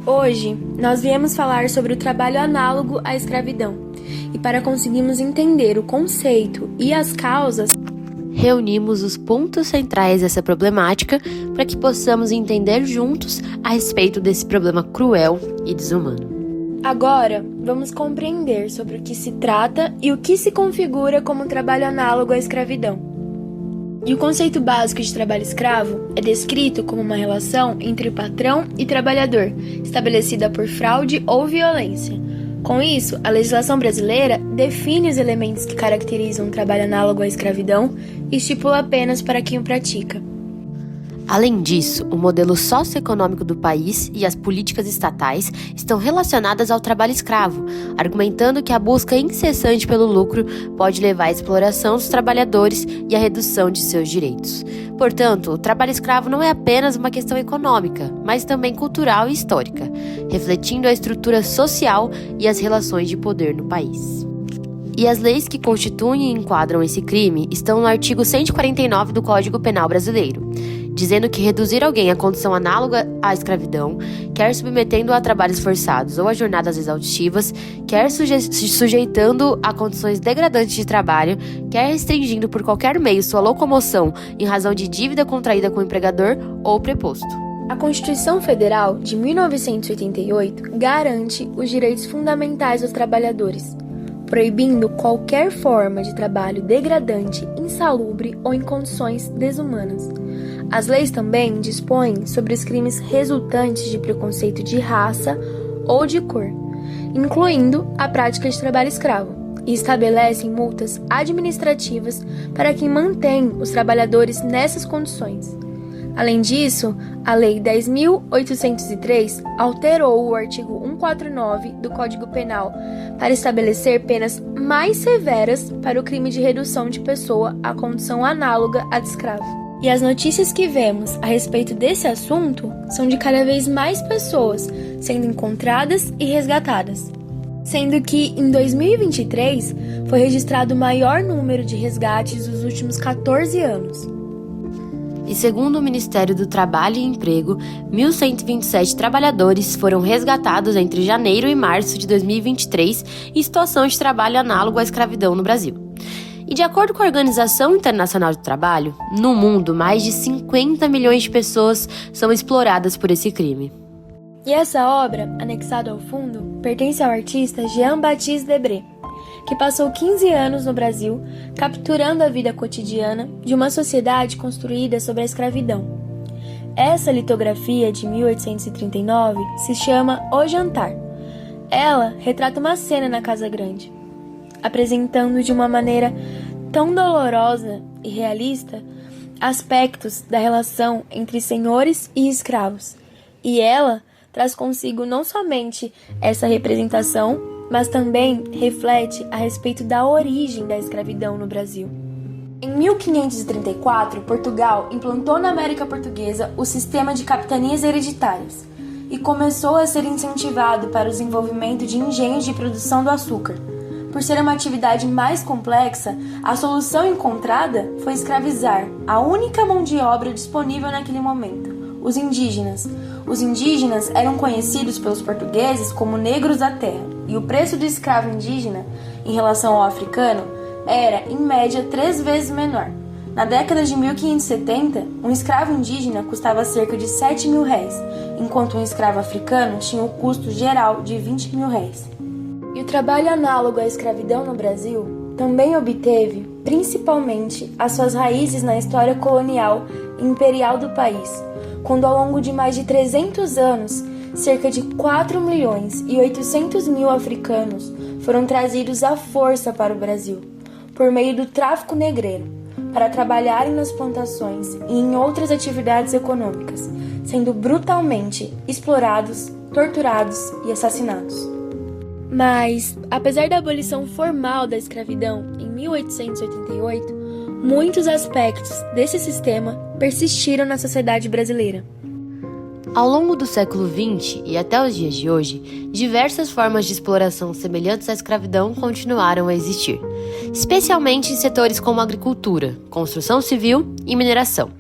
Hoje, nós viemos falar sobre o trabalho análogo à escravidão. E para conseguirmos entender o conceito e as causas, reunimos os pontos centrais dessa problemática para que possamos entender juntos a respeito desse problema cruel e desumano. Agora, vamos compreender sobre o que se trata e o que se configura como trabalho análogo à escravidão. E o conceito básico de trabalho escravo é descrito como uma relação entre patrão e trabalhador, estabelecida por fraude ou violência. Com isso, a legislação brasileira define os elementos que caracterizam um trabalho análogo à escravidão e estipula penas para quem o pratica. Além disso, o modelo socioeconômico do país e as políticas estatais estão relacionadas ao trabalho escravo, argumentando que a busca incessante pelo lucro pode levar à exploração dos trabalhadores e à redução de seus direitos. Portanto, o trabalho escravo não é apenas uma questão econômica, mas também cultural e histórica, refletindo a estrutura social e as relações de poder no país. E as leis que constituem e enquadram esse crime estão no artigo 149 do Código Penal Brasileiro, dizendo que reduzir alguém à condição análoga à escravidão, quer submetendo-o a trabalhos forçados ou a jornadas exaustivas, quer sujeitando a condições degradantes de trabalho, quer restringindo por qualquer meio sua locomoção em razão de dívida contraída com o empregador ou preposto. A Constituição Federal de 1988 garante os direitos fundamentais dos trabalhadores, proibindo qualquer forma de trabalho degradante, insalubre ou em condições desumanas. As leis também dispõem sobre os crimes resultantes de preconceito de raça ou de cor, incluindo a prática de trabalho escravo, e estabelecem multas administrativas para quem mantém os trabalhadores nessas condições. Além disso, a Lei 10.803 alterou o artigo 149 do Código Penal para estabelecer penas mais severas para o crime de redução de pessoa à condição análoga à de escravo. E as notícias que vemos a respeito desse assunto são de cada vez mais pessoas sendo encontradas e resgatadas. Sendo que, em 2023, foi registrado o maior número de resgates dos últimos 14 anos. E segundo o Ministério do Trabalho e Emprego, 1.127 trabalhadores foram resgatados entre janeiro e março de 2023 em situação de trabalho análogo à escravidão no Brasil. E de acordo com a Organização Internacional do Trabalho, no mundo, mais de 50 milhões de pessoas são exploradas por esse crime. E essa obra, anexada ao fundo, pertence ao artista Jean-Baptiste Debré, que passou 15 anos no Brasil, capturando a vida cotidiana de uma sociedade construída sobre a escravidão. Essa litografia de 1839 se chama O Jantar. Ela retrata uma cena na Casa Grande, apresentando de uma maneira tão dolorosa e realista aspectos da relação entre senhores e escravos. E ela traz consigo não somente essa representação, mas também reflete a respeito da origem da escravidão no Brasil. Em 1534, Portugal implantou na América Portuguesa o sistema de capitanias hereditárias e começou a ser incentivado para o desenvolvimento de engenhos de produção do açúcar. Por ser uma atividade mais complexa, a solução encontrada foi escravizar a única mão de obra disponível naquele momento, os indígenas. Os indígenas eram conhecidos pelos portugueses como negros da terra, e o preço do escravo indígena, em relação ao africano, era, em média, 3 vezes menor. Na década de 1570, um escravo indígena custava cerca de 7 mil réis, enquanto um escravo africano tinha o custo geral de 20 mil réis. E o trabalho análogo à escravidão no Brasil também obteve, principalmente, as suas raízes na história colonial e imperial do país, quando ao longo de mais de 300 anos, cerca de 4.800.000 africanos foram trazidos à força para o Brasil, por meio do tráfico negreiro, para trabalharem nas plantações e em outras atividades econômicas, sendo brutalmente explorados, torturados e assassinados. Mas, apesar da abolição formal da escravidão em 1888, muitos aspectos desse sistema persistiram na sociedade brasileira. Ao longo do século XX e até os dias de hoje, diversas formas de exploração semelhantes à escravidão continuaram a existir, especialmente em setores como agricultura, construção civil e mineração.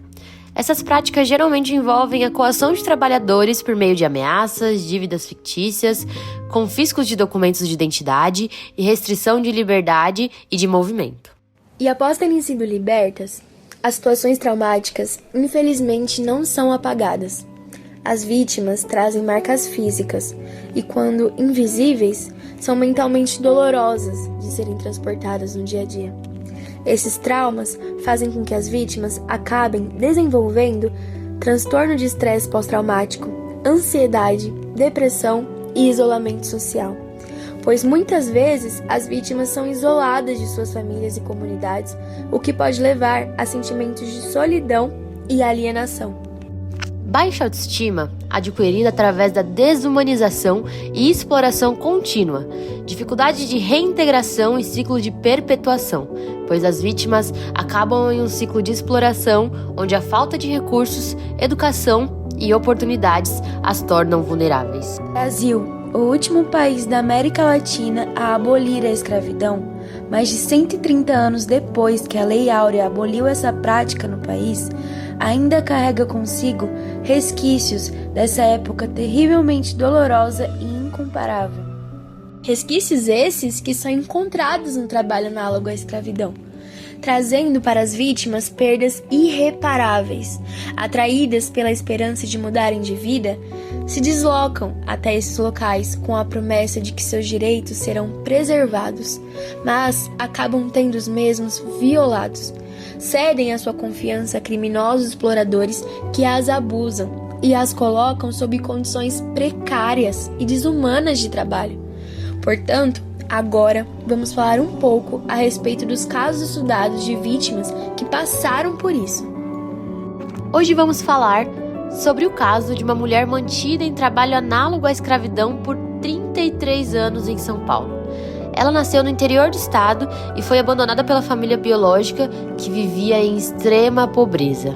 Essas práticas geralmente envolvem a coação de trabalhadores por meio de ameaças, dívidas fictícias, confiscos de documentos de identidade e restrição de liberdade e de movimento. E após terem sido libertas, as situações traumáticas, infelizmente, não são apagadas. As vítimas trazem marcas físicas e, quando invisíveis, são mentalmente dolorosas de serem transportadas no dia a dia. Esses traumas fazem com que as vítimas acabem desenvolvendo transtorno de estresse pós-traumático, ansiedade, depressão e isolamento social, pois muitas vezes as vítimas são isoladas de suas famílias e comunidades, o que pode levar a sentimentos de solidão e alienação. Baixa autoestima, adquirida através da desumanização e exploração contínua, dificuldade de reintegração e ciclo de perpetuação, pois as vítimas acabam em um ciclo de exploração onde a falta de recursos, educação e oportunidades as tornam vulneráveis. Brasil, o último país da América Latina a abolir a escravidão, mais de 130 anos depois que a Lei Áurea aboliu essa prática no país, ainda carrega consigo resquícios dessa época terrivelmente dolorosa e incomparável. Resquícios esses que são encontrados no trabalho análogo à escravidão, trazendo para as vítimas perdas irreparáveis. Atraídas pela esperança de mudarem de vida, se deslocam até esses locais com a promessa de que seus direitos serão preservados, mas acabam tendo os mesmos violados. Cedem a sua confiança a criminosos exploradores que as abusam e as colocam sob condições precárias e desumanas de trabalho. Portanto, agora vamos falar um pouco a respeito dos casos estudados de vítimas que passaram por isso. Hoje vamos falar sobre o caso de uma mulher mantida em trabalho análogo à escravidão por 33 anos em São Paulo. Ela nasceu no interior do estado e foi abandonada pela família biológica, que vivia em extrema pobreza.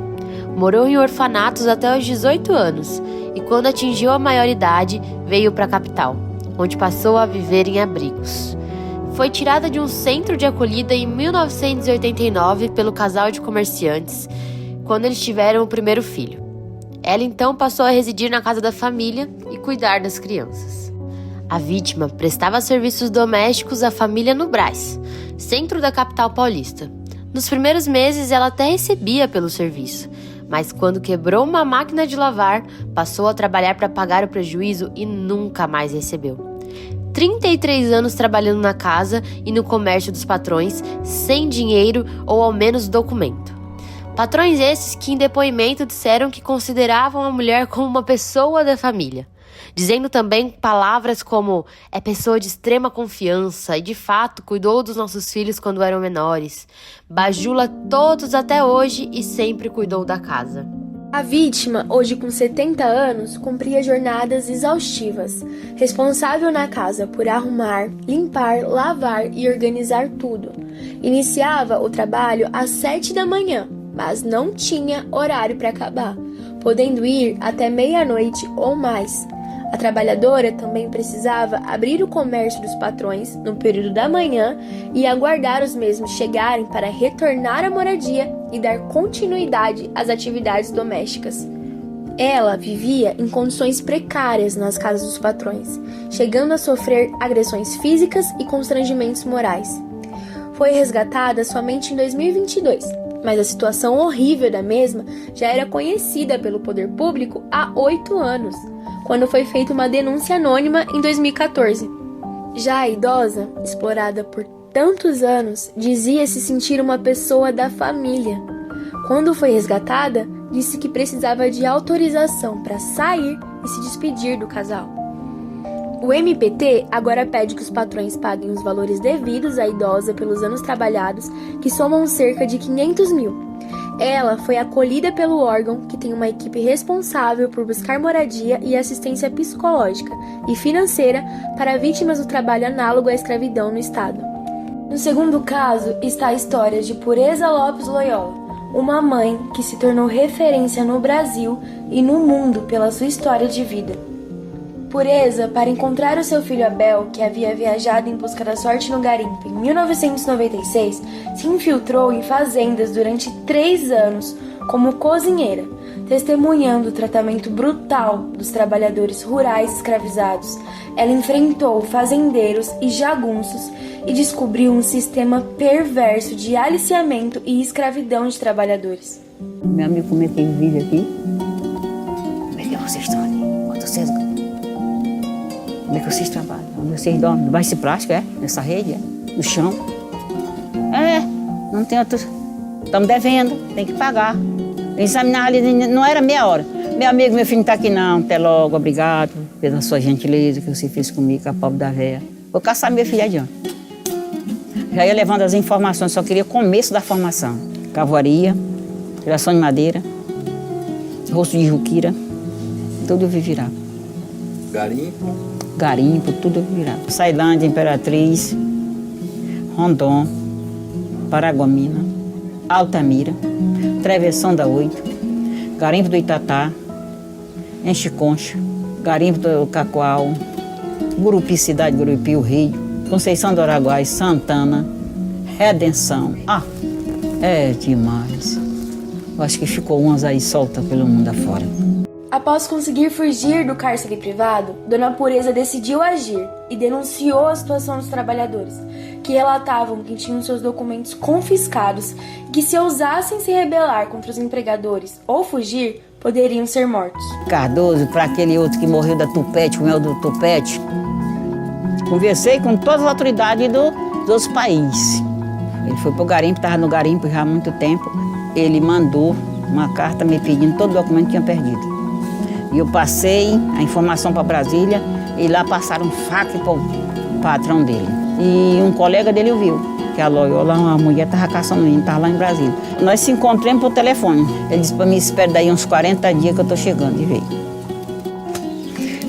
Morou em orfanatos até os 18 anos e, quando atingiu a maioridade, veio para a capital, onde passou a viver em abrigos. Foi tirada de um centro de acolhida em 1989 pelo casal de comerciantes, quando eles tiveram o primeiro filho. Ela então passou a residir na casa da família e cuidar das crianças. A vítima prestava serviços domésticos à família no Brás, centro da capital paulista. Nos primeiros meses ela até recebia pelo serviço, mas quando quebrou uma máquina de lavar, passou a trabalhar para pagar o prejuízo e nunca mais recebeu. 33 anos trabalhando na casa e no comércio dos patrões, sem dinheiro ou ao menos documento. Patrões esses que em depoimento disseram que consideravam a mulher como uma pessoa da família, dizendo também palavras como "é pessoa de extrema confiança e de fato cuidou dos nossos filhos quando eram menores, bajula todos até hoje e sempre cuidou da casa". A vítima, hoje com 70 anos, cumpria jornadas exaustivas, responsável na casa por arrumar, limpar, lavar e organizar tudo. Iniciava o trabalho às 7 da manhã, mas não tinha horário para acabar, podendo ir até meia-noite ou mais. A trabalhadora também precisava abrir o comércio dos patrões no período da manhã e aguardar os mesmos chegarem para retornar à moradia e dar continuidade às atividades domésticas. Ela vivia em condições precárias nas casas dos patrões, chegando a sofrer agressões físicas e constrangimentos morais. Foi resgatada somente em 2022, mas a situação horrível da mesma já era conhecida pelo poder público há 8 anos, quando foi feita uma denúncia anônima em 2014. Já a idosa, explorada por tantos anos, dizia se sentir uma pessoa da família. Quando foi resgatada, disse que precisava de autorização para sair e se despedir do casal. O MPT agora pede que os patrões paguem os valores devidos à idosa pelos anos trabalhados, que somam cerca de 500 mil. Ela foi acolhida pelo órgão, que tem uma equipe responsável por buscar moradia e assistência psicológica e financeira para vítimas do trabalho análogo à escravidão no estado. No segundo caso está a história de Pureza Lopes Loyola, uma mãe que se tornou referência no Brasil e no mundo pela sua história de vida. Pureza, para encontrar o seu filho Abel, que havia viajado em busca da sorte no garimpo em 1996, se infiltrou em fazendas durante 3 anos como cozinheira, testemunhando o tratamento brutal dos trabalhadores rurais escravizados. Ela enfrentou fazendeiros e jagunços e descobriu um sistema perverso de aliciamento e escravidão de trabalhadores. Meu amigo, como é que ele vive aqui? Como é que vocês estão ali? Como é que vocês trabalham? Onde vocês dormem? Debaixo de plástico, nessa rede, no chão. Não tem outro. Estamos devendo, tem que pagar. Examinar ali, não era meia hora. Meu amigo, meu filho não está aqui não, até logo, obrigado pela sua gentileza que você fez comigo, com a pobre da véia. Vou caçar meu filho adiante. Já ia levando as informações, só queria o começo da formação. Cavoaria, criação de madeira, rosto de juquira, tudo eu vi virar. Garimpo, tudo eu vi virar. Sailândia, Imperatriz, Rondon, Paraguamina, Altamira, Travessão da 8, Garimpo do Itatá, Enche Concha, Garimpo do Cacoal, Gurupi, Cidade Gurupi, o Rio, Conceição do Araguai, Santana, Redenção. É demais. Eu acho que ficou umas aí soltas pelo mundo afora. Após conseguir fugir do cárcere privado, Dona Pureza decidiu agir e denunciou a situação dos trabalhadores, que relatavam que tinham seus documentos confiscados e que se ousassem se rebelar contra os empregadores ou fugir, poderiam ser mortos. Cardoso, para aquele outro que morreu da Tupete, com o mel do Tupete, conversei com todas as autoridades dos outros países. Ele foi para o garimpo, estava no garimpo já há muito tempo. Ele mandou uma carta me pedindo todo o documento que tinha perdido. E eu passei a informação para Brasília e lá passaram um fax para o patrão dele. E um colega dele ouviu, que a Loyola, uma mulher estava caçando ele, estava lá em Brasília. Nós se encontramos por telefone. Ele disse para mim, espera daí uns 40 dias que eu estou chegando, e veio.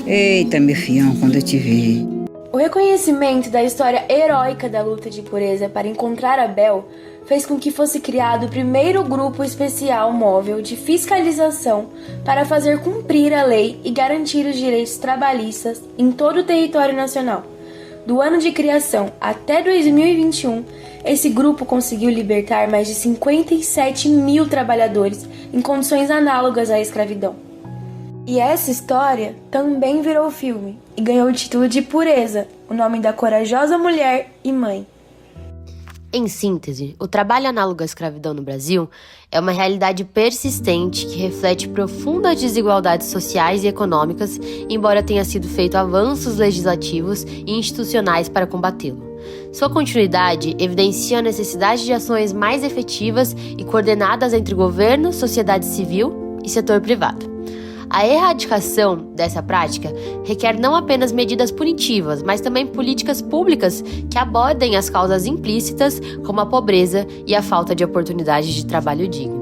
Eita, meu filhão, quando eu te vi. O reconhecimento da história heróica da luta de Pureza para encontrar Abel fez com que fosse criado o primeiro grupo especial móvel de fiscalização para fazer cumprir a lei e garantir os direitos trabalhistas em todo o território nacional. Do ano de criação até 2021, esse grupo conseguiu libertar mais de 57 mil trabalhadores em condições análogas à escravidão. E essa história também virou filme e ganhou o título de Pureza, o nome da corajosa mulher e mãe. Em síntese, o trabalho análogo à escravidão no Brasil é uma realidade persistente que reflete profundas desigualdades sociais e econômicas, embora tenha sido feito avanços legislativos e institucionais para combatê-lo. Sua continuidade evidencia a necessidade de ações mais efetivas e coordenadas entre governo, sociedade civil e setor privado. A erradicação dessa prática requer não apenas medidas punitivas, mas também políticas públicas que abordem as causas implícitas, como a pobreza e a falta de oportunidades de trabalho digno.